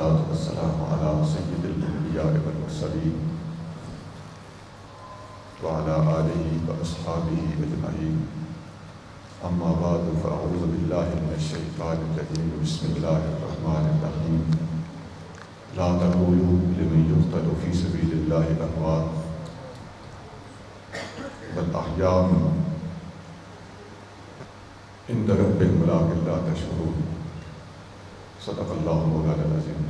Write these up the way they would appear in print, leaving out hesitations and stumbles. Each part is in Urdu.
والصلاة والسلام على سيد الأنبياء والمرسلين وعلى آله وأصحابه أجمعين. أما بعد فأعوذ بالله من الشيطان الرجيم. بسم الله الرحمن الرحيم. لا تقولوا لمن يقتل في سبيل الله أموات بل أحياء عند ربهم ولكن لا تشعرون. صدق الله مولانا العظيم.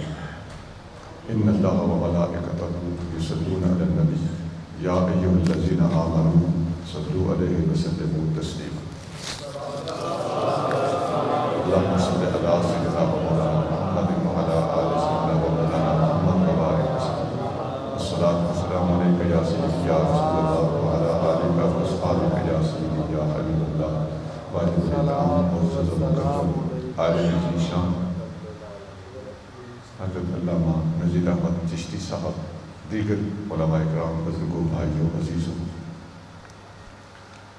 إن الله وملائكته يصلون على النبي يا أيها الذين آمنوا صلوا عليه وسلموا تسليما. اللهم صل على سيدنا مولانا محمد وعلى آل سيدنا مولانا محمد وبارك وسلم. الصلاة والسلام عليك يا سيدي يا رسول الله وعلى آلك وأصحابك يا سيدي يا حبيب الله وعلى الكرام معزز مكرم عالم ذیشان حضرت علامہ نذیر احمد چشتی صاحب، دیگر علماء اکرام، بزرگوں، بھائیوں، عزیزوں،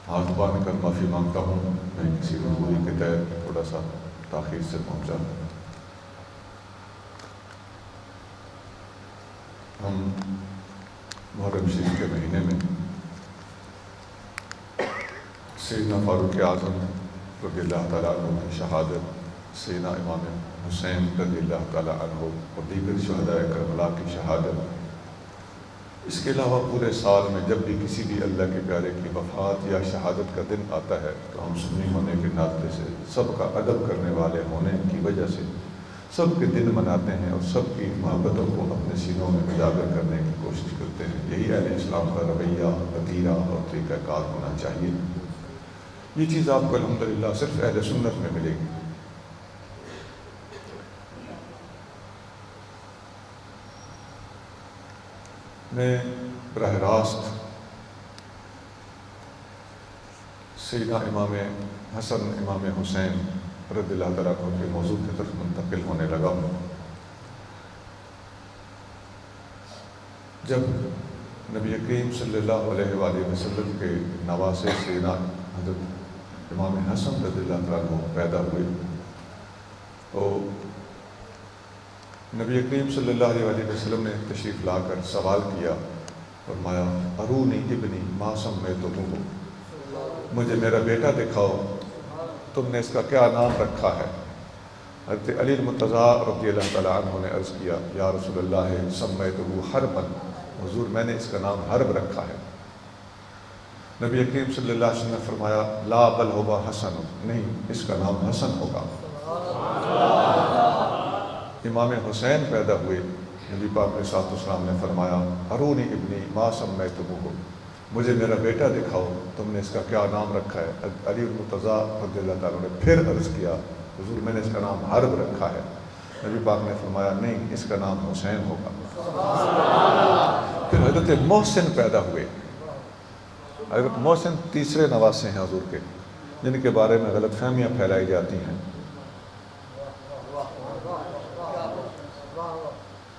ہاتھ باندھ کر معافی مانگتا ہوں، میں کسی مجبوری کے تحت تھوڑا سا تاخیر سے پہنچا. ہم محرم شریف کے مہینے میں سیدنا فاروق اعظم رضی اللہ تعالیٰ عنہ کی شہادت، سیدنا امام حسین رضی اللہ تعالیٰ عنہ اور دیگر شہداء کربلا کی شہادت، اس کے علاوہ پورے سال میں جب بھی کسی بھی اللہ کے پیارے کی وفات یا شہادت کا دن آتا ہے تو ہم سنی ہونے کے ناطے سے، سب کا ادب کرنے والے ہونے کی وجہ سے سب کے دن مناتے ہیں اور سب کی محبتوں کو اپنے سینوں میں اجاگر کرنے کی کوشش کرتے ہیں. یہی اہل اسلام کا رویہ، عقیدہ اور طریقہ کار ہونا چاہیے. یہ چیز آپ کو الحمدللہ صرف اہل سنت میں ملے گی. میں براہ راست سیدنا امام حسن امام حسین رضی اللہ تعالیٰ عنہ کے موضوع کی طرف منتقل ہونے لگا ہوں. جب نبی کریم صلی اللہ علیہ وآلہ وسلم کے نواسے سیدنا حضرت امام حسن رضی اللہ تعالیٰ عنہ پیدا ہوئے تو نبی کریم صلی اللہ علیہ وسلم نے تشریف لا کر سوال کیا، فرمایا ارونی ابنی ما سمیتموہ، مجھے میرا بیٹا دکھاؤ، تم نے اس کا کیا نام رکھا ہے؟ حضرت علی المرتضیٰ رضی اللہ تعالیٰ عنہ نے عرض کیا یا رسول اللہ سمیتہ حربا، حضور میں نے اس کا نام حرب رکھا ہے. نبی کریم صلی اللہ علیہ وسلم نے فرمایا لا بل ہوا حسن، نہیں اس کا نام حسن ہوگا. امام حسین پیدا ہوئے، نبی پاک علیہ السلام نے فرمایا ارونی ابنی ما سمیتموہ، مجھے میرا بیٹا دکھاؤ، تم نے اس کا کیا نام رکھا ہے؟ علی المرتضیٰ رضی اللہ تعالیٰ نے پھر عرض کیا حضور میں نے اس کا نام حرب رکھا ہے. نبی پاک نے فرمایا نہیں اس کا نام حسین ہوگا. پھر حضرت محسن پیدا ہوئے. حضرت محسن تیسرے نواسے ہیں حضور کے، جن کے بارے میں غلط فہمیاں پھیلائی جاتی ہیں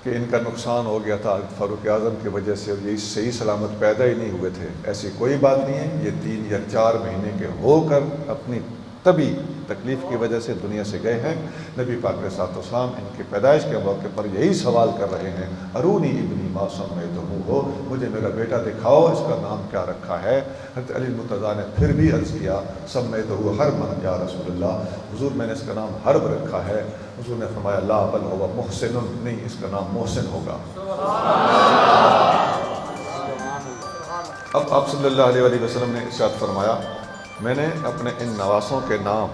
کہ ان کا نقصان ہو گیا تھا فاروق اعظم کی وجہ سے اور یہ صحیح سلامت پیدا ہی نہیں ہوئے تھے. ایسی کوئی بات نہیں ہے. یہ 3 یا 4 مہینے کے ہو کر اپنی طبی تکلیف کی وجہ سے دنیا سے گئے ہیں. نبی پاک علیہ السلام ان کی پیدائش کے موقع پر یہی سوال کر رہے ہیں ارونی ابنی ما سمیتموہ، مجھے میرا بیٹا دکھاؤ، اس کا نام کیا رکھا ہے؟ حضرت علی المرتضیٰ نے پھر بھی عرض کیا سمیتہ حربا یا رسول اللہ، حضور میں نے اس کا نام حرب رکھا ہے. حضور نے فرمایا لا بل ہوا محسن، نہیں اس کا نام محسن ہوگا. اب آپ صلی اللہ علیہ وسلم نے ارشاد فرمایا میں نے اپنے ان نواسوں کے نام،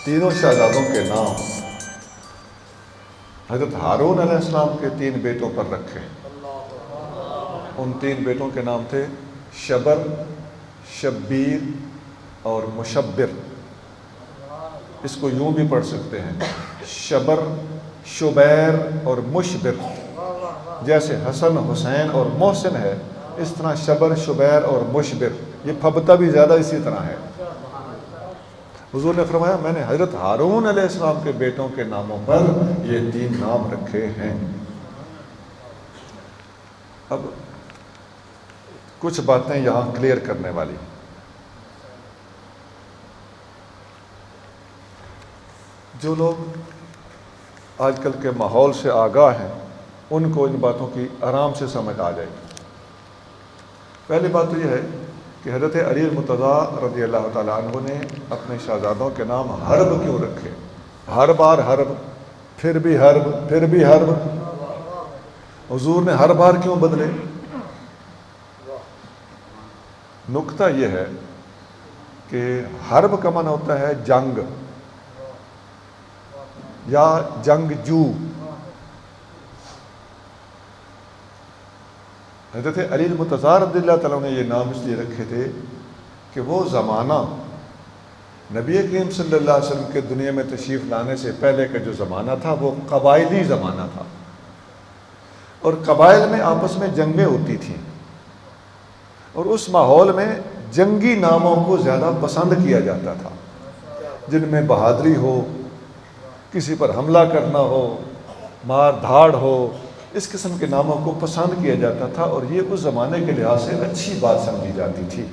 تینوں شہزادوں کے نام حضرت ہارون علیہ السلام کے 3 بیٹوں پر رکھے. ان 3 بیٹوں کے نام تھے شبر، شبیر اور مشبر. اس کو یوں بھی پڑھ سکتے ہیں شبر، شبیر اور مشبر. جیسے حسن، حسین اور محسن ہے، اس طرح شبر، شبیر اور مشبر. یہ پھبتا بھی زیادہ اسی طرح ہے. حضور نے فرمایا میں نے حضرت ہارون علیہ السلام کے بیٹوں کے ناموں پر یہ 3 نام رکھے ہیں. اب کچھ باتیں یہاں کلیئر کرنے والی. جو لوگ آج کل کے ماحول سے آگاہ ہیں ان کو ان باتوں کی آرام سے سمجھ آ جائے گی۔ پہلی بات تو یہ ہے کہ حضرت علی المرتضیٰ رضی اللہ تعالیٰ عنہ نے اپنے شہزادوں کے نام حرب کیوں رکھے؟ ہر بار حرب، پھر بھی حرب، پھر بھی حرب، حضور نے ہر بار کیوں بدلے؟ نکتہ یہ ہے کہ حرب کا معنی ہوتا ہے جنگ یا جنگجو۔ حضرت علی المرتضیٰ رضی اللہ تعالیٰ نے یہ نام اس لیے رکھے تھے کہ وہ زمانہ نبی کریم صلی اللہ علیہ وسلم کے دنیا میں تشریف لانے سے پہلے کا جو زمانہ تھا وہ قبائلی زمانہ تھا، اور قبائل میں آپس میں جنگیں ہوتی تھیں، اور اس ماحول میں جنگی ناموں کو زیادہ پسند کیا جاتا تھا، جن میں بہادری ہو، کسی پر حملہ کرنا ہو، مار دھاڑ ہو، اس قسم کے ناموں کو پسند کیا جاتا تھا، اور یہ اس زمانے کے لحاظ سے اچھی بات سمجھی جاتی تھی،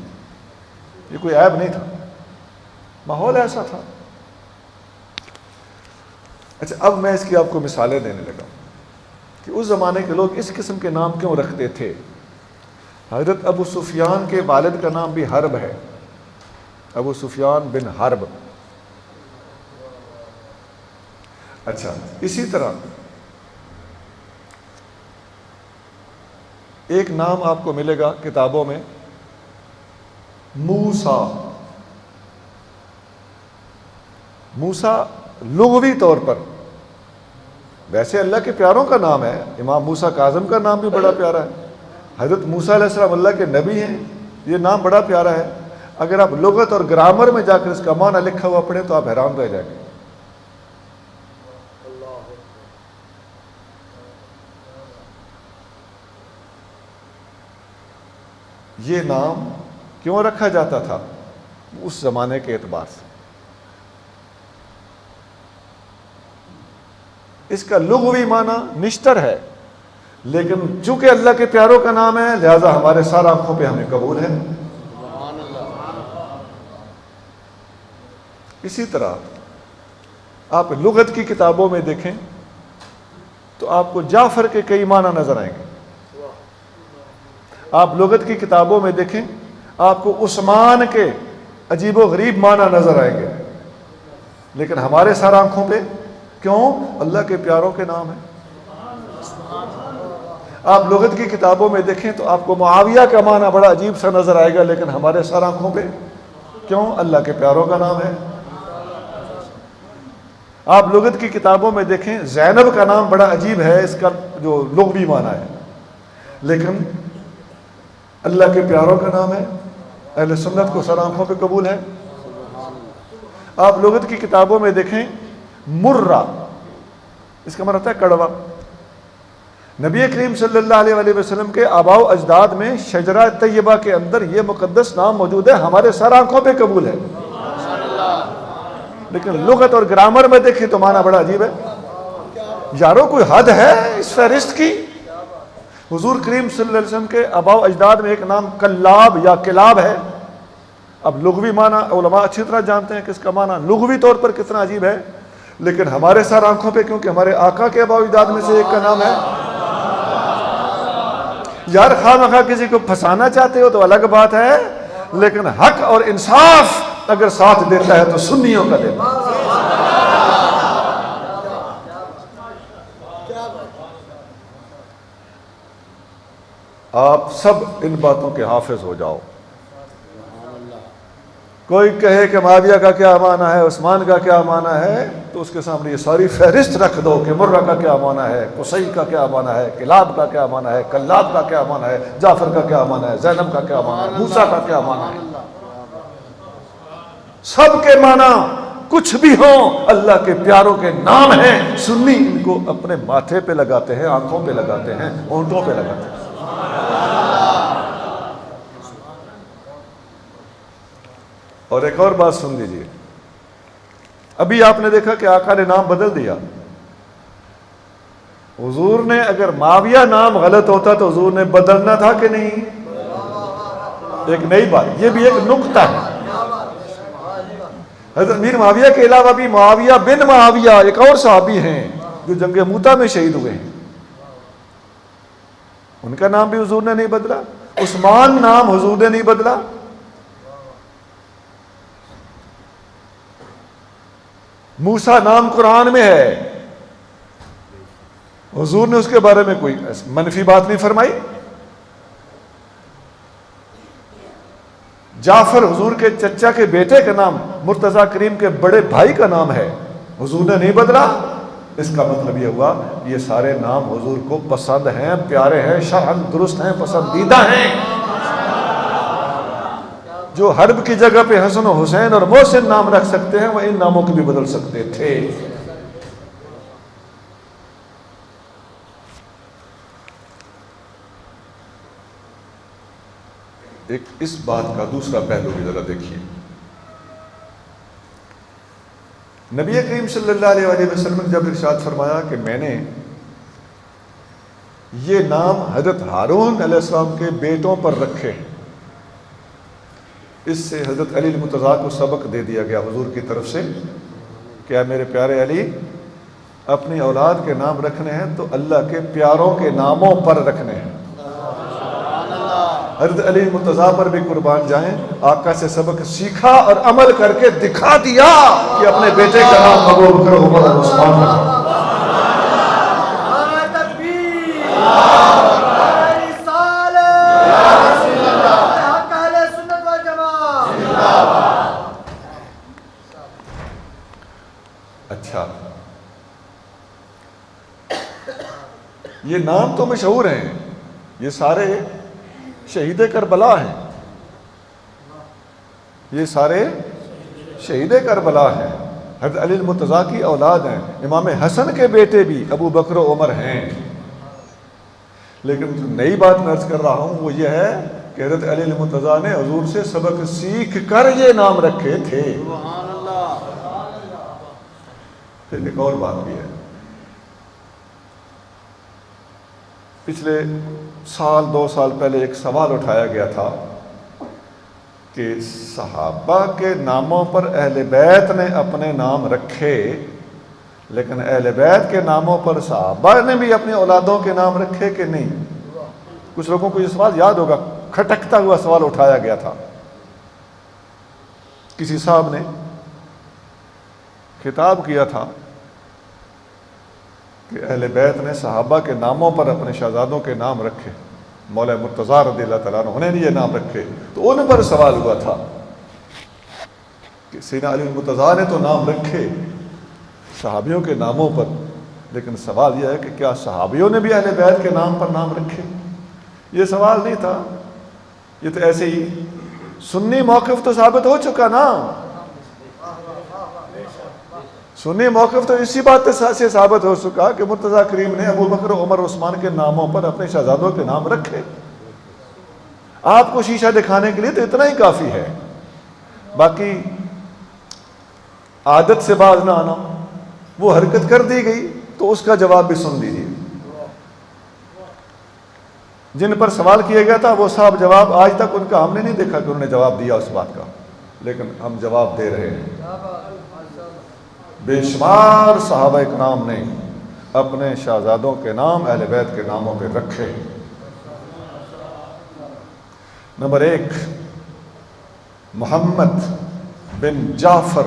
یہ کوئی عیب نہیں تھا، ماحول ایسا تھا۔ اچھا، اب میں اس کی آپ کو مثالیں دینے لگا کہ اس زمانے کے لوگ اس قسم کے نام کیوں رکھتے تھے۔ حضرت ابو سفیان کے والد کا نام بھی حرب ہے، ابو سفیان بن حرب۔ اچھا، اسی طرح ایک نام آپ کو ملے گا کتابوں میں، موسیٰ۔ موسیٰ لغوی طور پر ویسے اللہ کے پیاروں کا نام ہے، امام موسیٰ کاظم کا نام بھی بڑا پیارا ہے، حضرت موسیٰ علیہ السلام اللہ کے نبی ہیں، یہ نام بڑا پیارا ہے۔ اگر آپ لغت اور گرامر میں جا کر اس کا معنی لکھا ہوا پڑھیں تو آپ حیران رہ جائیں گے۔ یہ نام کیوں رکھا جاتا تھا؟ اس زمانے کے اعتبار سے اس کا لغوی معنی نشتر ہے، لیکن چونکہ اللہ کے پیاروں کا نام ہے لہذا ہمارے سار آنکھوں پہ ہمیں قبول ہے۔ اسی طرح آپ لغت کی کتابوں میں دیکھیں تو آپ کو جعفر کے کئی معنی نظر آئیں گے، آپ لغت کی کتابوں میں دیکھیں آپ کو عثمان کے عجیب و غریب معنی نظر آئیں گے، لیکن ہمارے سر آنکھوں پہ کیوں؟ اللہ کے پیاروں کے نام ہیں۔ آپ لغت کی کتابوں میں دیکھیں تو آپ کو معاویہ کا معنی بڑا عجیب سا نظر آئے گا، لیکن ہمارے سر آنکھوں پہ کیوں؟ اللہ کے پیاروں کا نام ہے۔ آپ لغت کی کتابوں میں دیکھیں زینب کا نام بڑا عجیب ہے، اس کا جو لغوی معنی ہے، لیکن اللہ کے پیاروں کا نام ہے، اہل سنت کو سر آنکھوں پہ قبول ہے۔ آپ لغت کی کتابوں میں دیکھیں مرہ، اس کا معنی ہوتا ہے کڑوا۔ نبی کریم صلی اللہ علیہ وآلہ وسلم کے آباء و اجداد میں شجرہ طیبہ کے اندر یہ مقدس نام موجود ہے، ہمارے سر آنکھوں پہ قبول ہے، لیکن لغت اور گرامر میں دیکھیں تو معنی بڑا عجیب ہے۔ یارو کوئی حد ہے اس فہرست کی؟ حضور کریم صلی اللہ علیہ وسلم کے آباء و اجداد میں ایک نام کلاب یا کلاب ہے۔ اب لغوی معنی علماء اچھی طرح جانتے ہیں کہ اس کا معنی لغوی طور پر کتنا عجیب ہے، لیکن ہمارے سر آنکھوں پہ کیونکہ ہمارے آقا کے آباء و اجداد میں سے ایک کا نام ہے۔ یار خواہ مخواہ کسی کو پھنسانا چاہتے ہو تو الگ بات ہے، لیکن حق اور انصاف اگر ساتھ دیتا ہے تو سنیوں کا دیتا ہے۔ آپ سب ان باتوں کے حافظ ہو جاؤ۔ کوئی کہے کہ معاویہ کا کیا معنی ہے، عثمان کا کیا معنی ہے، تو اس کے سامنے یہ ساری فہرست رکھ دو کہ مرہ کا کیا معنی ہے، قصی کا کیا معنی ہے، کلاب کا کیا معنی ہے، کلاب کا کیا معنی ہے، جعفر کا کیا معنی ہے، زینب کا کیا معنی ہے، موسیٰ کا کیا معنی ہے۔ سب کے معنی کچھ بھی ہوں اللہ کے پیاروں کے نام ہیں۔ سنی ان کو اپنے ماتھے پہ لگاتے ہیں، آنکھوں پہ لگاتے ہیں، ہونٹوں پہ لگاتے ہیں۔ اور ایک اور بات سن لیجیے، ابھی آپ نے دیکھا کہ آقا نے نام بدل دیا۔ حضور نے اگر معاویہ نام غلط ہوتا تو حضور نے بدلنا تھا کہ نہیں؟ ایک نئی بات، یہ بھی ایک نکتہ ہے۔ حضرت میر معاویہ کے علاوہ بھی معاویہ بن معاویہ ایک اور صحابی ہیں جو جنگ موتا میں شہید ہوئے ہیں، ان کا نام بھی حضور نے نہیں بدلا. عثمان نام حضور نے نہیں بدلا. موسیٰ نام قرآن میں ہے، حضور نے اس کے بارے میں کوئی منفی بات نہیں فرمائی. جعفر حضور کے چچا کے بیٹے کا نام مرتضیٰ کریم کے بڑے بھائی کا نام ہے، حضور نے نہیں بدلا. اس کا مطلب یہ ہوا یہ سارے نام حضور کو پسند ہیں، پیارے ہیں، شرعاً درست ہیں، پسندیدہ ہیں. جو حرب کی جگہ پہ حسن و حسین اور محسن نام رکھ سکتے ہیں وہ ان ناموں کو بھی بدل سکتے تھے. ایک اس بات کا دوسرا پہلو بھی ذرا دیکھیے. نبی کریم صلی اللہ علیہ وآلہ وسلم نے جب ارشاد فرمایا کہ میں نے یہ نام حضرت ہارون علیہ السلام کے بیٹوں پر رکھے، اس سے حضرت علی المرتضیٰ کو سبق دے دیا گیا حضور کی طرف سے کہ اے میرے پیارے علی، اپنی اولاد کے نام رکھنے ہیں تو اللہ کے پیاروں کے ناموں پر رکھنے ہیں. حضرت علی مرتضیٰ پر بھی قربان جائیں، آقا سے سبق سیکھا اور عمل کر کے دکھا دیا کہ اپنے بیٹے کا نام ابو بکر، عمر اور عثمان رکھا. اچھا، یہ نام تو مشہور ہیں، یہ سارے شہید کربلا ہیں، یہ سارے شہید کربلا ہیں، حضرت علی المرتضیٰ کی اولاد ہیں. امام حسن کے بیٹے بھی ابو بکر و عمر ہیں. لیکن نئی بات میں عرض کر رہا ہوں وہ یہ ہے کہ حضرت علی المرتضیٰ نے حضور سے سبق سیکھ کر یہ نام رکھے تھے. پھر ایک اور بات بھی ہے، پچھلے سال 2 سال پہلے ایک سوال اٹھایا گیا تھا کہ صحابہ کے ناموں پر اہل بیت نے اپنے نام رکھے، لیکن اہل بیت کے ناموں پر صحابہ نے بھی اپنی اولادوں کے نام رکھے کہ نہیں؟ کچھ لوگوں کو یہ سوال یاد ہوگا، کھٹکتا ہوا سوال اٹھایا گیا تھا. کسی صاحب نے خطاب کیا تھا کہ اہل بیت نے صحابہ کے ناموں پر اپنے شہزادوں کے نام رکھے، مولا مرتضیٰ رضی اللہ تعالیٰ عنہ نے یہ نام رکھے. تو ان پر سوال ہوا تھا کہ سیدنا علی مرتضیٰ نے تو نام رکھے صحابیوں کے ناموں پر، لیکن سوال یہ ہے کہ کیا صحابیوں نے بھی اہل بیت کے نام پر نام رکھے؟ یہ سوال نہیں تھا، یہ تو ایسے ہی سنی موقف تو ثابت ہو چکا نا. سنی موقف تو اسی بات سے ثابت ہو چکا کہ مرتضیٰ کریم نے ابو بکر، عمر، عثمان کے ناموں پر اپنے شہزادوں کے نام رکھے. آپ کو شیشہ دکھانے کے لیے تو اتنا ہی کافی ہے. باقی عادت سے باز نہ آنا، وہ حرکت کر دی گئی تو اس کا جواب بھی سن لیجیے. جن پر سوال کیا گیا تھا وہ صاحب جواب آج تک ان کا ہم نے نہیں دیکھا کہ انہوں نے جواب دیا اس بات کا، لیکن ہم جواب دے رہے ہیں. بے شمار صحابہ اکرام نے اپنے شہزادوں کے نام اہل بیت کے ناموں پہ رکھے. نمبر 1 محمد بن جعفر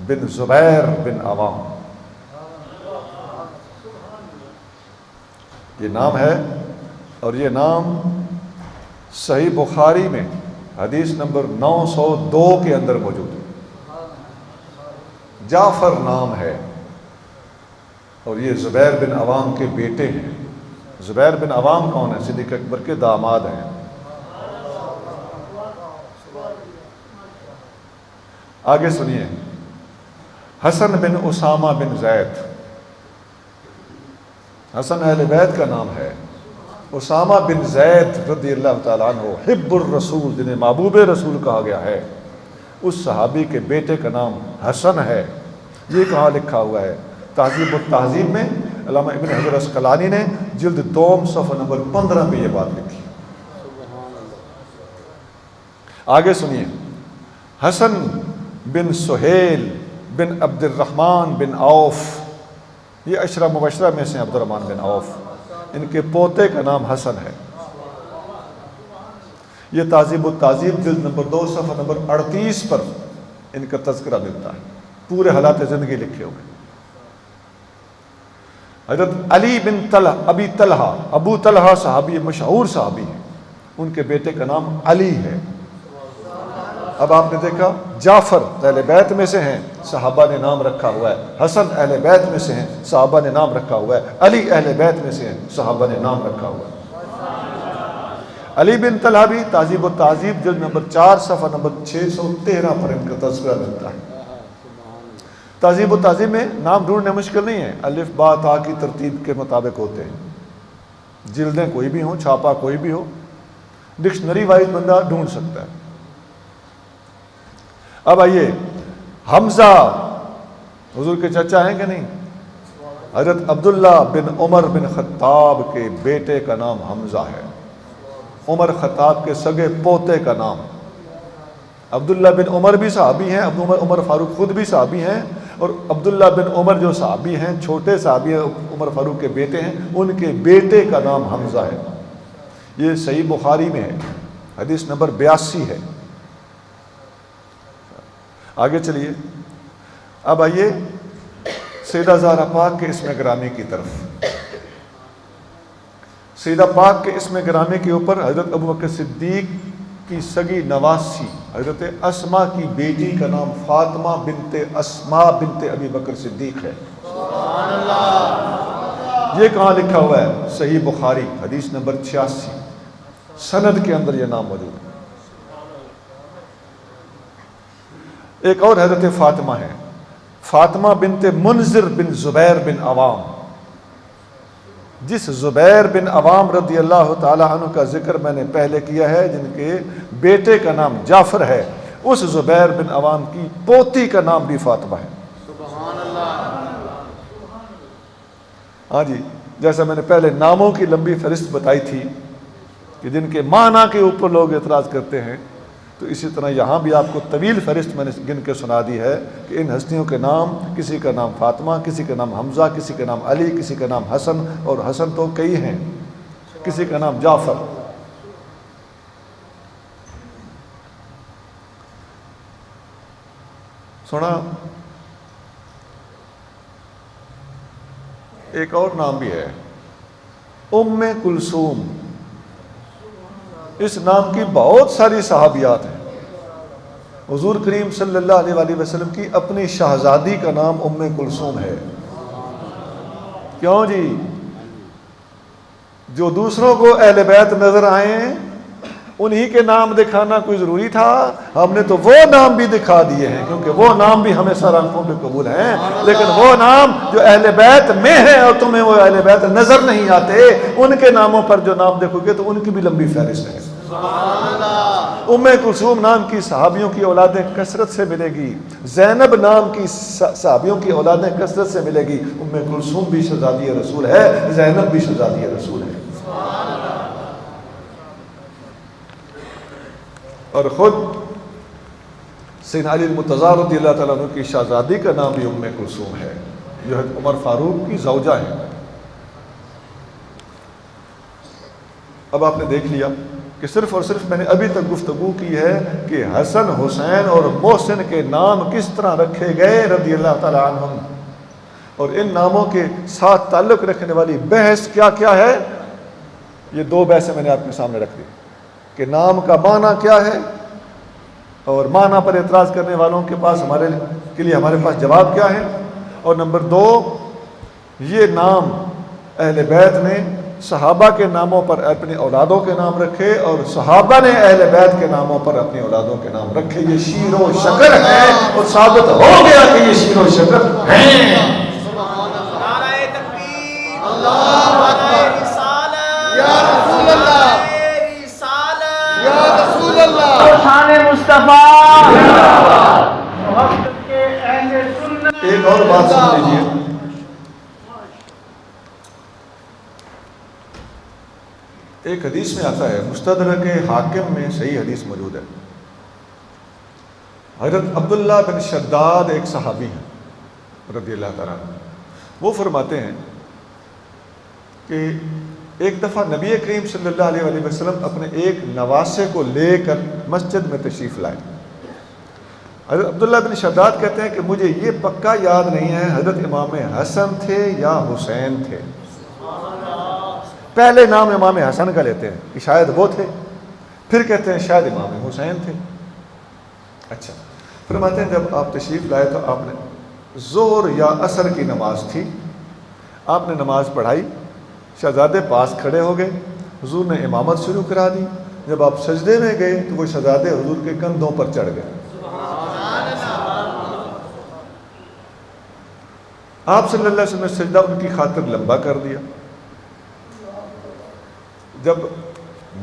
بن زبیر بن عوام، یہ نام ہے اور یہ نام صحیح بخاری میں حدیث نمبر 902 کے اندر موجود ہے. جعفر نام ہے اور یہ زبیر بن عوام کے بیٹے ہیں. زبیر بن عوام کون ہے؟ صدیق اکبر کے داماد ہیں. آگے سنیے، حسن بن اسامہ بن زید. حسن اہل بیت کا نام ہے. اسامہ بن زید رضی اللہ تعالیٰ عنہ حب الرسول، جنہیں محبوب رسول کہا گیا ہے، اس صحابی کے بیٹے کا نام حسن ہے. یہ کہاں لکھا ہوا ہے؟ تہذیب التہذیب میں علامہ ابن حجر عسقلانی نے جلد 2 صفحہ نمبر 15 پہ یہ بات لکھی. آگے سنیے، حسن بن سہیل بن عبد الرحمن بن عوف، یہ عشرہ مبشرہ میں سے عبد الرحمن بن عوف، ان کے پوتے کا نام حسن ہے۔ یہ تہذیب التہذیب جلد نمبر 2 صفحہ نمبر 38 پر ان کا تذکرہ ملتا ہے، پورے حالات زندگی لکھے ہوئے۔ حضرت علی بن ابی طلحہ، ابو طلحہ صحابی، مشہور صحابی ہیں، ان کے بیٹے کا نام علی ہے۔ اب آپ نے دیکھا جعفر اہل بیت میں سے ہیں، صحابہ نے نام رکھا ہوا ہے، حسن اہل بیت میں سے ہیں، صحابہ نے نام رکھا ہوا ہے، علی اہل بیت میں سے ہیں، صحابہ نے نام رکھا ہوا ہے۔ علی بن طلحہ بھی تہذیب التہذیب جلد نمبر 4 صفحہ نمبر 613 پر ان کا تذکرہ ملتا ہے۔ تہذیب التہذیب میں نام ڈھونڈنے مشکل نہیں ہے، الف با تا کی ترتیب کے مطابق ہوتے ہیں، جلدیں کوئی بھی ہوں، چھاپا کوئی بھی ہو، ڈکشنری وائز بندہ ڈھونڈ سکتا ہے۔ اب آئیے، حمزہ حضور کے چچا ہیں کہ نہیں؟ حضرت عبداللہ بن عمر بن خطاب کے بیٹے کا نام حمزہ ہے، عمر خطاب کے سگے پوتے کا نام۔ عبداللہ بن عمر بھی صحابی ہیں، عمر فاروق خود بھی صحابی ہیں، اور عبداللہ بن عمر جو صحابی ہیں، چھوٹے صحابی ہیں، عمر فاروق کے بیٹے ہیں، ان کے بیٹے کا نام حمزہ ہے۔ یہ صحیح بخاری میں ہے، حدیث نمبر 82 ہے۔ آگے چلیے، اب آئیے سیدہ زہرا پاک کے اسم گرامی کی طرف۔ سیدہ پاک کے اسم گرامی کے اوپر حضرت ابوبکر صدیق کی سگی نواسی حضرت اسما کی بیٹی کا نام فاطمہ بنت اسما بنت ابی بکر صدیق ہے۔ سبحان اللہ۔ یہ کہاں لکھا ہوا ہے؟ صحیح بخاری حدیث نمبر 86، سند کے اندر یہ نام موجود ہے۔ ایک اور حضرت فاطمہ ہے، فاطمہ بنت منذر بن زبیر بن عوام۔ جس زبیر بن عوام رضی اللہ تعالی عنہ کا ذکر میں نے پہلے کیا ہے، جن کے بیٹے کا نام جعفر ہے، اس زبیر بن عوام کی پوتی کا نام بھی فاطمہ ہے۔ سبحان اللہ۔ ہاں جی، جیسا میں نے پہلے ناموں کی لمبی فہرست بتائی تھی کہ جن کے معنی کے اوپر لوگ اعتراض کرتے ہیں، تو اسی طرح یہاں بھی آپ کو طویل فہرست میں نے گن کے سنا دی ہے کہ ان ہستیوں کے نام، کسی کا نام فاطمہ، کسی کا نام حمزہ، کسی کا نام علی، کسی کا نام حسن، اور حسن تو کئی ہیں، کسی کا نام جعفر۔ سنا؟ ایک اور نام بھی ہے، ام کلثوم۔ اس نام کی بہت ساری صحابیات ہیں۔ حضور کریم صلی اللہ علیہ وآلہ وسلم کی اپنی شہزادی کا نام ام کلثوم ہے۔ کیوں جی؟ جو دوسروں کو اہل بیت نظر آئیں انہی کے نام دکھانا کوئی ضروری تھا؟ ہم نے تو وہ نام بھی دکھا دیے ہیں، کیونکہ وہ نام بھی ہمیں سر آنکھوں پہ قبول ہیں، لیکن وہ نام جو اہل بیت میں ہیں اور تمہیں وہ اہل بیت نظر نہیں آتے، ان کے ناموں پر جو نام دیکھو گے تو ان کی بھی لمبی فہرست ہے۔ ام کلثوم نام کی صحابیوں کی اولادیں کثرت سے ملے گی، زینب نام کی صحابیوں کی اولادیں کثرت سے ملے گی۔ ام کلثوم بھی شہزادی رسول ہے، زینب بھی شہزادی رسول ہے۔ اور خود سیدنا علی المرتضیٰ رضی اللہ تعالیٰ عنہ کی شہزادی کا نام بھی ام کلثوم ہے، جو ہے عمر فاروق کی زوجہ ہے۔ اب آپ نے دیکھ لیا کہ صرف اور صرف میں نے ابھی تک گفتگو کی ہے کہ حسن، حسین اور محسن کے نام کس طرح رکھے گئے رضی اللہ تعالیٰ عنہم، اور ان ناموں کے ساتھ تعلق رکھنے والی بحث کیا کیا ہے۔ یہ دو بحثیں میں نے آپ کے سامنے رکھ دی کہ نام کا معنی کیا ہے، اور معنی پر اعتراض کرنے والوں کے پاس ہمارے پاس جواب کیا ہے، اور نمبر 2، یہ نام اہل بیت نے صحابہ کے ناموں پر اپنی اولادوں کے نام رکھے، اور صحابہ نے اہل بیت کے ناموں پر اپنی اولادوں کے نام رکھے۔ یہ شیر و شکر ہے، اور ثابت ہو گیا کہ یہ شیر و شکر ہیں۔ نعرہ تکبیر، اللہ اکبر، رسالت یا رسول اللہ، رسالت یا رسول اللہ، شان مصطفیٰ، وقت کے اہل سنت۔ ایک اور بات سن لیجیے، ایک حدیث میں آتا ہے، مستدرک حاکم میں صحیح حدیث موجود ہے، حضرت عبداللہ بن شداد ایک صحابی ہیں رضی اللہ تعالیٰ عنہ، وہ فرماتے ہیں کہ ایک دفعہ نبی کریم صلی اللہ علیہ وسلم اپنے ایک نواسے کو لے کر مسجد میں تشریف لائے. حضرت عبداللہ بن شداد کہتے ہیں کہ مجھے یہ پکا یاد نہیں ہے حضرت امام حسن تھے یا حسین تھے. پہلے نام امام حسن کا لیتے ہیں کہ شاید وہ تھے، پھر کہتے ہیں شاید امام حسین تھے. اچھا، فرماتے ہیں جب آپ تشریف لائے تو آپ نے ظہر یا عصر کی نماز تھی، آپ نے نماز پڑھائی، شہزادے پاس کھڑے ہو گئے، حضور نے امامت شروع کرا دی. جب آپ سجدے میں گئے تو وہ شہزادے حضور کے کندھوں پر چڑھ گئے. آپ صلی اللہ علیہ وسلم نے سجدہ ان کی خاطر لمبا کر دیا. جب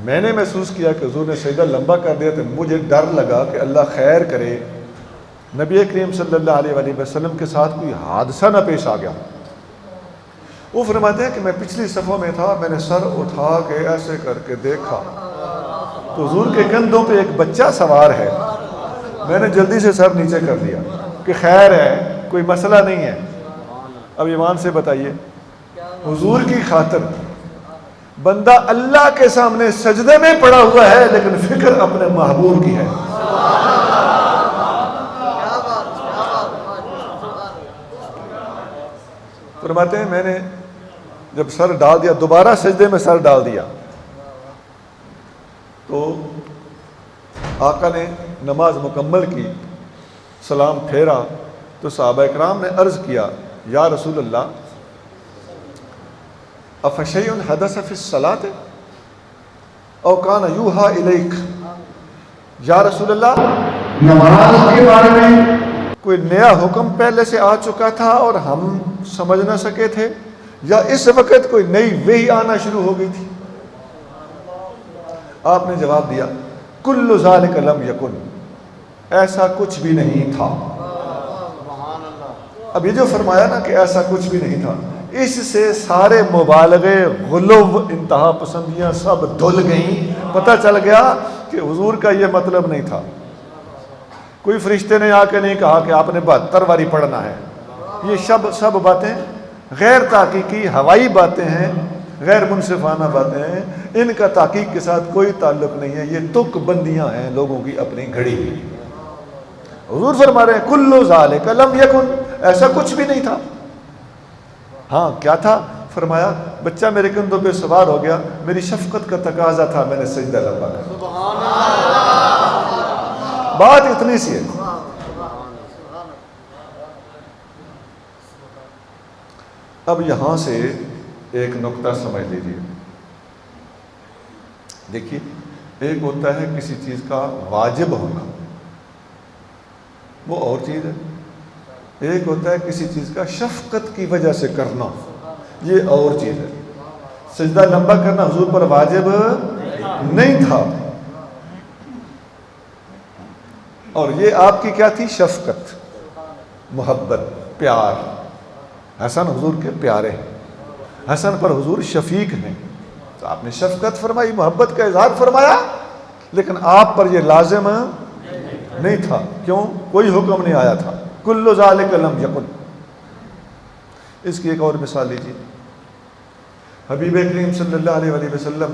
میں نے محسوس کیا کہ حضور نے سجدہ لمبا کر دیا تو مجھے ڈر لگا کہ اللہ خیر کرے نبی کریم صلی اللہ علیہ وسلم کے ساتھ کوئی حادثہ نہ پیش آ گیا. وہ فرماتے ہیں کہ میں پچھلی صفوں میں تھا، میں نے سر اٹھا کے ایسے کر کے دیکھا تو حضور کے کندھوں پہ ایک بچہ سوار ہے. میں نے جلدی سے سر نیچے کر دیا کہ خیر ہے، کوئی مسئلہ نہیں ہے. اب ایمان سے بتائیے، حضور کی خاطر بندہ اللہ کے سامنے سجدے میں پڑا ہوا ہے لیکن فکر اپنے محبوب کی ہے. فرماتے ہیں میں نے جب سر ڈال دیا، دوبارہ سجدے میں سر ڈال دیا تو آقا نے نماز مکمل کی، سلام پھیرا تو صحابہ اکرام نے عرض کیا یا رسول اللہ افشیء حدث فی الصلاۃ او کان یوحی الیک. یا رسول اللہ نماز کے بارے میں کوئی نیا حکم پہلے سے آ چکا تھا اور ہم سمجھ نہ سکے تھے، یا اس وقت کوئی نئی وحی آنا شروع ہو گئی تھی؟ آپ نے جواب دیا کل ذالک لم یکن، ایسا کچھ بھی نہیں تھا. اب یہ جو فرمایا نا کہ ایسا کچھ بھی نہیں تھا، اس سے سارے مبالغے، غلو، انتہا پسندیاں سب دھل گئیں. پتہ چل گیا کہ حضور کا یہ مطلب نہیں تھا. کوئی فرشتے نے آ کے نہیں کہا کہ آپ نے 72 باری پڑھنا ہے. یہ سب باتیں غیر تحقیقی ہوائی باتیں ہیں، غیر منصفانہ باتیں ہیں. ان کا تحقیق کے ساتھ کوئی تعلق نہیں ہے. یہ تک بندیاں ہیں لوگوں کی اپنی گھڑی ہوئی. حضور فرما رہے ہیں کل ذالک لم یکن، ایسا کچھ بھی نہیں تھا. ہاں کیا تھا؟ فرمایا بچہ میرے کندھوں پہ سوار ہو گیا، میری شفقت کا تقاضا تھا، میں نے سجدہ لمبا کر دیا. بات اتنی سی ہے. اب یہاں سے ایک نقطہ سمجھ لیجیے. دیکھیے، ایک ہوتا ہے کسی چیز کا واجب ہونا، وہ اور چیز ہے. ایک ہوتا ہے کسی چیز کا شفقت کی وجہ سے کرنا، یہ اور چیز ہے. سجدہ لمبا کرنا حضور پر واجب نہیں تھا، اور یہ آپ کی کیا تھی؟ شفقت، محبت، پیار. حسن حضور کے پیارے ہیں، حسن پر حضور شفیق ہیں، تو آپ نے شفقت فرمائی، محبت کا اظہار فرمایا، لیکن آپ پر یہ لازم نہیں تھا. کیوں؟ کوئی حکم نہیں آیا تھا. کل ذالک لم یکن. اس کی ایک اور مثال لیجیے. حبیب کریم صلی اللہ علیہ وسلم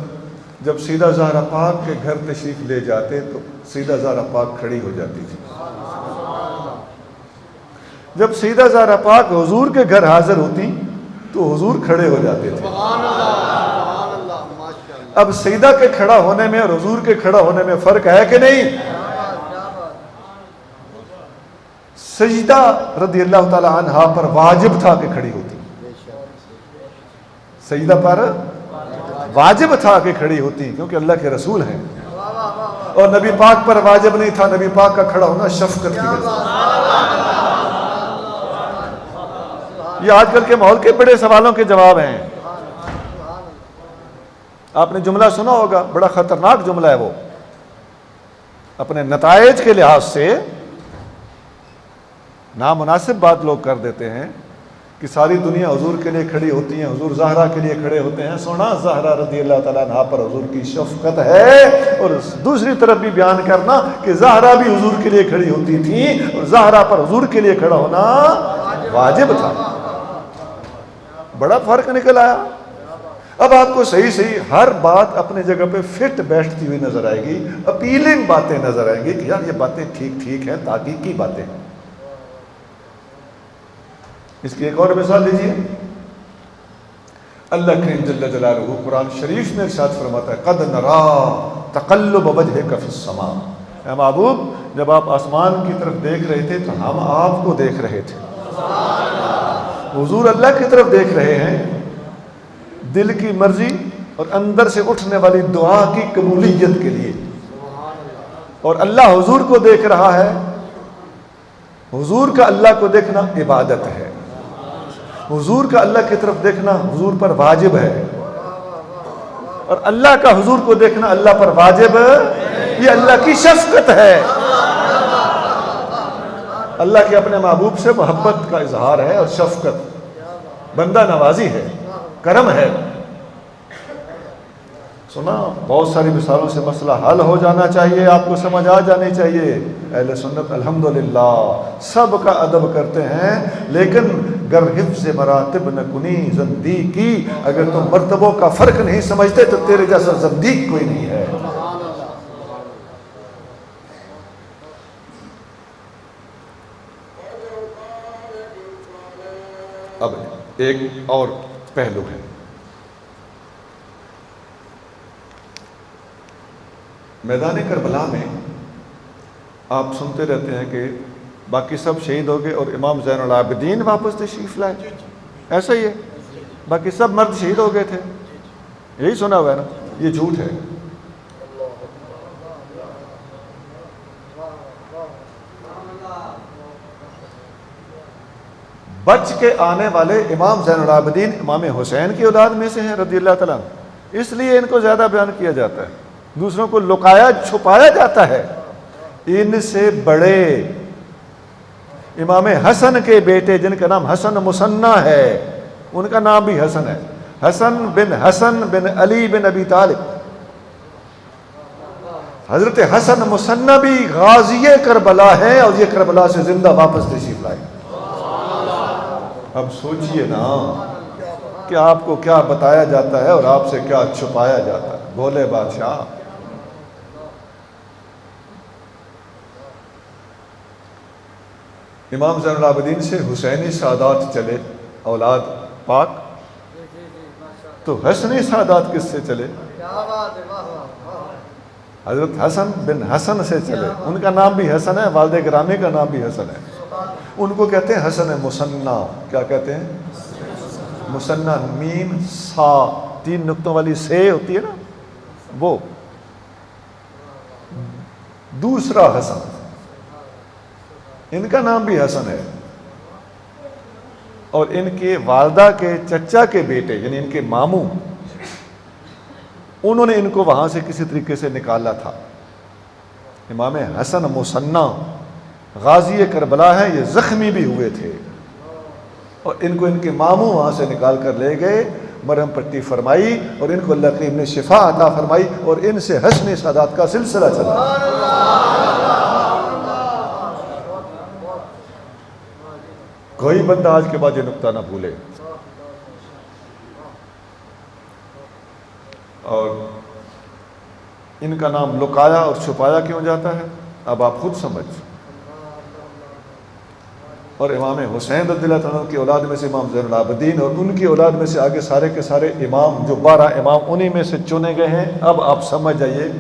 جب سیدہ زہرا پاک کے گھر تشریف لے جاتے تو سیدہ زہرا پاک کھڑی ہو جاتی تھی. جب سیدہ زہرا پاک حضور کے گھر حاضر ہوتی تو حضور کھڑے ہو جاتے تھے. اب سیدہ کے کھڑا ہونے میں اور حضور کے کھڑا ہونے میں فرق ہے کہ نہیں؟ سجدہ رضی اللہ تعالی عنہا پر واجب تھا کہ کھڑی ہوتی. سجدہ پر واجب تھا کہ کھڑی ہوتی، کیونکہ اللہ کے رسول ہیں. اور نبی پاک پر واجب نہیں تھا. نبی پاک کا کھڑا ہونا شفقت کی وجہ سے. یہ آج کل کے ماحول کے بڑے سوالوں کے جواب ہیں. آپ نے جملہ سنا ہوگا، بڑا خطرناک جملہ ہے وہ. اپنے نتائج کے لحاظ سے نامناسب بات لوگ کر دیتے ہیں کہ ساری دنیا حضور کے لیے کھڑی ہوتی ہیں، حضور زہرا کے لیے کھڑے ہوتے ہیں. سونا زہرا رضی اللہ تعالیٰ عنہا پر حضور کی شفقت ہے، اور دوسری طرف بھی بیان کرنا کہ زہرا بھی حضور کے لیے کھڑی ہوتی تھی، اور زہرا پر حضور کے لیے کھڑا ہونا واجب تھا. بڑا فرق نکل آیا. اب آپ کو صحیح صحیح ہر بات اپنے جگہ پہ فٹ بیٹھتی ہوئی نظر آئے گی, اپیلنگ باتیں نظر آئیں گی کہ یار یہ باتیں ٹھیک ٹھیک ہیں, تحقیقی باتیں. اس کی ایک اور مثال لیجیے. اللہ کریم جل جلالہ قرآن شریف میں ارشاد فرماتا ہے قد نرا تقلب وجہک فی السماء. اے محبوب, جب آپ آسمان کی طرف دیکھ رہے تھے تو ہم آپ کو دیکھ رہے تھے. حضور اللہ کی طرف دیکھ رہے ہیں, دل کی مرضی اور اندر سے اٹھنے والی دعا کی قبولیت کے لیے, اور اللہ حضور کو دیکھ رہا ہے. حضور کا اللہ کو دیکھنا عبادت ہے, حضور کا اللہ کی طرف دیکھنا حضور پر واجب ہے, اور اللہ کا حضور کو دیکھنا اللہ پر واجب, یہ اللہ کی شفقت ہے. اللہ کے اپنے محبوب سے محبت کا اظہار ہے اور شفقت, بندہ نوازی ہے, کرم ہے. سنا, بہت ساری مثالوں سے مسئلہ حل ہو جانا چاہیے, آپ کو سمجھ آ جانی چاہیے. اہل سنت الحمدللہ سب کا ادب کرتے ہیں, لیکن گر حفظ مراتب نہ کنی زندیقی, اگر تم مرتبوں کا فرق نہیں سمجھتے تو تیرے جیسا زندیق کوئی نہیں ہے. اب ایک اور پہلو ہے. میدان کربلا میں آپ سنتے رہتے ہیں کہ باقی سب شہید ہو گئے اور امام زین العابدین واپس تشریف لائے. ایسا ہی ہے, باقی سب مرد شہید ہو گئے تھے, یہی سنا ہوا ہے نا. یہ جھوٹ ہے. بچ کے آنے والے امام زین العابدین امام حسین کی اولاد میں سے ہیں رضی اللہ تعالیٰ, اس لیے ان کو زیادہ بیان کیا جاتا ہے, دوسروں کو لکایا چھپایا جاتا ہے. ان سے بڑے امام حسن کے بیٹے جن کا نام حسن مصنع ہے, ان کا نام بھی حسن ہے, حسن بن علی بن ابی طالب. حضرت حسن مصنع بھی غازی کربلا ہے, اور یہ کربلا سے زندہ واپس تشریف لائے. اب سوچئے نا کہ آپ کو کیا بتایا جاتا ہے اور آپ سے کیا چھپایا جاتا ہے. بولے بادشاہ. امام زین العابدین سے حسینی سادات چلے اولاد پاک, تو حسنی سادات کس سے چلے؟ حضرت حسن بن حسن سے چلے. ان کا نام بھی حسن ہے, والد گرامی کا نام بھی حسن ہے. ان کو کہتے ہیں حسن مصنع. کیا کہتے ہیں؟ مصنع. میم سا 3 نقطوں والی سے ہوتی ہے نا, وہ دوسرا حسن. ان کا نام بھی حسن ہے, اور ان کے والدہ کے چچا کے بیٹے یعنی ان کے ماموں, انہوں نے ان کو وہاں سے کسی طریقے سے نکالا تھا. امام حسن مصنع غازی کربلا ہے, یہ زخمی بھی ہوئے تھے, اور ان کو ان کے ماموں وہاں سے نکال کر لے گئے, مرہم پٹی فرمائی, اور ان کو اللہ کریم نے شفا عطا فرمائی, اور ان سے حسن سادات کا سلسلہ چلا. کوئی بندہ آج کے بعد یہ نقطہ نہ بھولے. اور ان کا نام لکایا اور چھپایا کیوں جاتا ہے, اب آپ خود سمجھ. اور امام حسین رضی اللہ تعالیٰ کی اولاد میں سے امام زین العابدین, اور ان کی اولاد میں سے آگے سارے کے سارے امام, جو 12 امام انہی میں سے چنے گئے ہیں. اب آپ سمجھ جائیے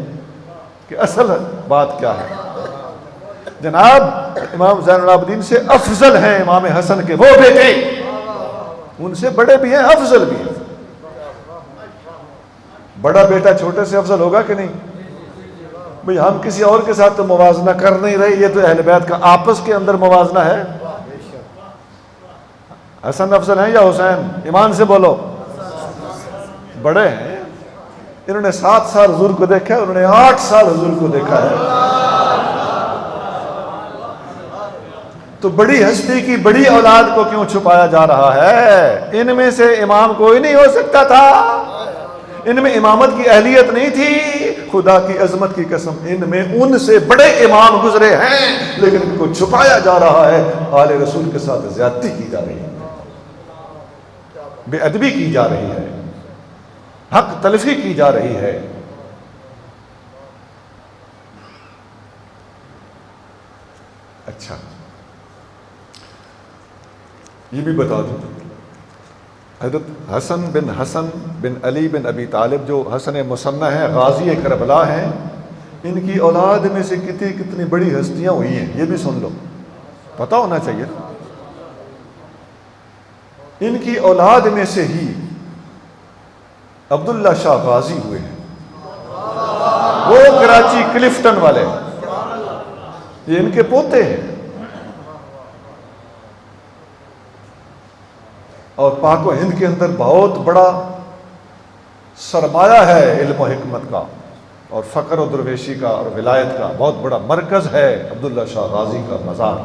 کہ اصل بات کیا ہے. جناب امام زین العابدین سے افضل ہیں امام حسن کے وہ بیٹے, ان سے بڑے بھی ہیں افضل بھی ہیں. بڑا بیٹا چھوٹے سے افضل ہوگا کہ نہیں بھئی؟ ہم کسی اور کے ساتھ تو موازنہ کر نہیں رہے, یہ تو اہل بیت کا آپس کے اندر موازنہ ہے. حسن افضل ہیں یا حسین؟ ایمان سے بولو. بڑے ہیں, انہوں نے 7 سال حضور کو دیکھا ہے, انہوں نے 8 سال حضور کو دیکھا ہے. تو بڑی ہستی کی بڑی اولاد کو کیوں چھپایا جا رہا ہے؟ ان میں سے امام کوئی نہیں ہو سکتا تھا, ان میں امامت کی اہلیت نہیں تھی. خدا کی عظمت کی قسم, ان میں ان سے بڑے امام گزرے ہیں, لیکن ان کو چھپایا جا رہا ہے. آل رسول کے ساتھ زیادتی کی جا رہی ہے. بے ادبی کی جا رہی ہے، حق تلفی کی جا رہی ہے۔ اچھا یہ بھی بتا دوں، حضرت حسن بن علی بن ابی طالب جو حسن مثنیٰ ہیں، غازی کربلا ہیں، ان کی اولاد میں سے کتنی بڑی ہستیاں ہوئی ہیں، یہ بھی سن لو، پتہ ہونا چاہیے۔ ان کی اولاد میں سے ہی عبداللہ شاہ غازی ہوئے ہیں، وہ کراچی کلفٹن والے، یہ ان کے پوتے ہیں۔ اور پاک و ہند کے اندر بہت بڑا سرمایہ ہے علم و حکمت کا اور فقر و درویشی کا اور ولایت کا، بہت بڑا مرکز ہے عبداللہ شاہ غازی کا مزار۔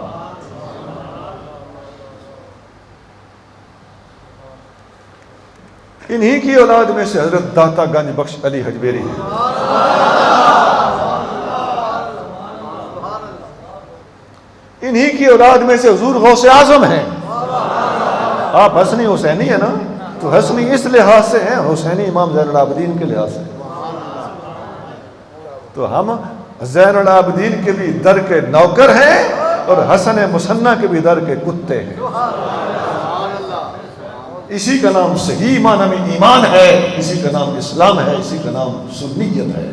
انہی کی اولاد میں سے حضرت داتا گنج بخش علی حجویری ہیں۔ انہی کی اولاد میں سے حضور غوث اعظم ہیں۔ آپ حسنی حسینی ہیں نا، تو حسنی اس لحاظ سے ہیں، حسینی امام زین العابدین کے لحاظ سے، تو ہم زین العابدین کے بھی در کے نوکر ہیں اور حسن مثنیٰ کے بھی در کے کتے ہیں۔ اسی کا نام صحیح معنی میں ایمان ہے، اسی کا نام اسلام ہے، اسی کا نام سنیت ہے۔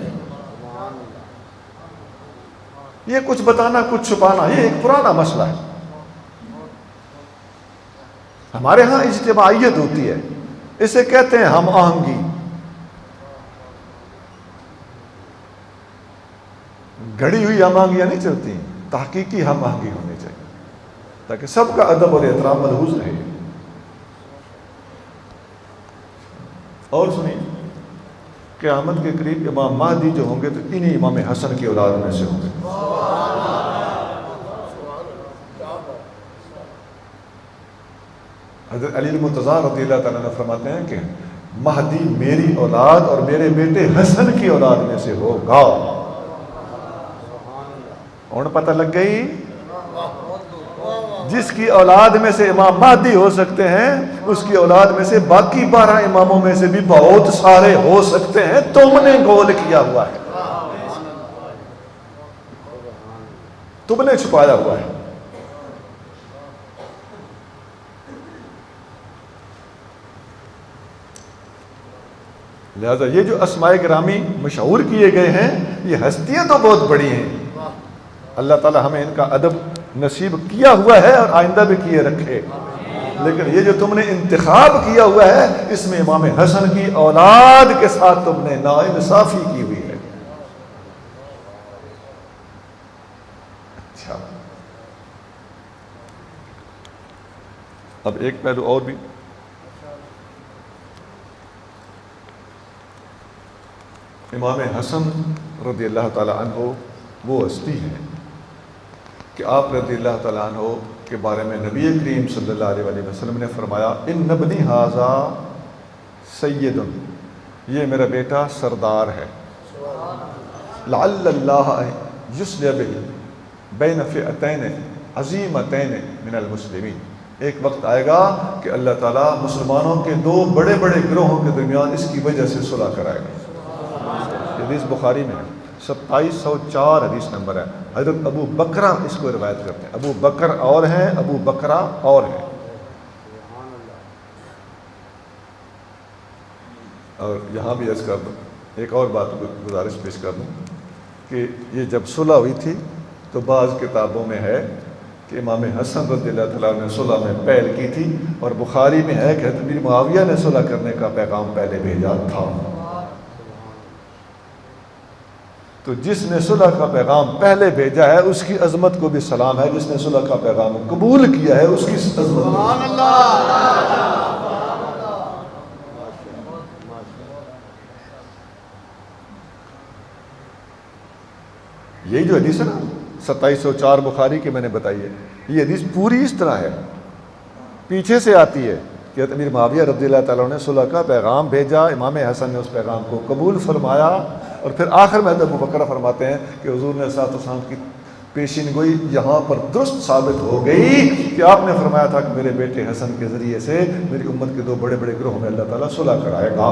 یہ کچھ بتانا کچھ چھپانا یہ ایک پرانا مسئلہ ہے۔ ہمارے ہاں اجتماعیت ہوتی ہے، اسے کہتے ہیں ہم آہنگی۔ گھڑی ہوئی ہم آہنگیاں نہیں چلتی، تحقیقی ہم آہنگی ہونی چاہیے تاکہ سب کا ادب اور احترام ملحوظ رہے۔ اور سنیے، قیامت کے قریب امام مہدی جو ہوں گے تو انہی امام حسن کی اولاد میں سے ہوں گے۔ حضرت علی المرتضیٰ رضی اللہ تعالیٰ عنہ فرماتے ہیں کہ مہدی میری اولاد اور میرے بیٹے حسن کی اولاد میں سے ہوگا۔ اور پتہ لگ گئی، جس کی اولاد میں سے امام مہدی ہو سکتے ہیں اس کی اولاد میں سے باقی 12 اماموں میں سے بھی بہت سارے ہو سکتے ہیں۔ تم نے گول کیا ہوا ہے، تم نے چھپایا ہوا ہے۔ لہذا یہ جو اسماء گرامی مشہور کیے گئے ہیں، یہ ہستیاں تو بہت بڑی ہیں۔ اللہ تعالی ہمیں ان کا ادب نصیب کیا ہوا ہے اور آئندہ بھی کیے رکھے، لیکن یہ جو تم نے انتخاب کیا ہوا ہے اس میں امام حسن کی اولاد کے ساتھ تم نے ناانصافی کی ہوئی ہے۔ اچھا، اب ایک پہلو اور بھی، امام حسن رضی اللہ تعالی عنہ وہ ہستی ہیں کہ آپ رضی اللہ تعالیٰ عنہ کے بارے میں نبی کریم صلی اللہ علیہ وآلہ وسلم نے فرمایا، ان ابنی ھذا سید، یہ میرا بیٹا سردار ہے، لعل اللہ یصلح بہ بین فئتین عظیمتین من المسلمین، ایک وقت آئے گا کہ اللہ تعالیٰ مسلمانوں کے 2 بڑے بڑے گروہوں کے درمیان اس کی وجہ سے صلح کرائے گا۔ حدیث بخاری میں ہے، 2704 حدیث نمبر ہے۔ حضرت ابو بکرہ اس کو روایت کرتے ہیں، ابو بکر اور ہیں، ابو بکرہ اور ہیں۔ اور یہاں بھی عرض کر دوں، ایک اور بات گزارش پیش کر دوں کہ یہ جب صلح ہوئی تھی تو بعض کتابوں میں ہے کہ امام حسن رضی اللہ تعالیٰ نے صلح میں پہل کی تھی، اور بخاری میں ہے کہ حضرت معاویہ نے صلح کرنے کا پیغام پہلے بھیجا تھا۔ تو جس نے صلح کا پیغام پہلے بھیجا ہے اس کی عظمت کو بھی سلام ہے، جس نے صلح کا پیغام قبول کیا ہے اس کی عظمت سبحان اللہ۔ یہی جو حدیث ہے نا 2704 بخاری کی میں نے بتائی ہے، یہ حدیث پوری اس طرح ہے، پیچھے سے آتی ہے کہ امیر معاویہ رضی اللہ تعالیٰ نے صلح کا پیغام بھیجا، امام حسن نے اس پیغام کو قبول فرمایا، اور پھر آخر میں ابو بکر فرماتے ہیں کہ حضور نے صلی اللہ علیہ وسلم کی پیشین گوئی یہاں پر درست ثابت ہو گئی کہ آپ نے فرمایا تھا کہ میرے بیٹے حسن کے ذریعے سے میری امت کے دو بڑے بڑے گروہ میں اللہ تعالیٰ صلح کرائے گا.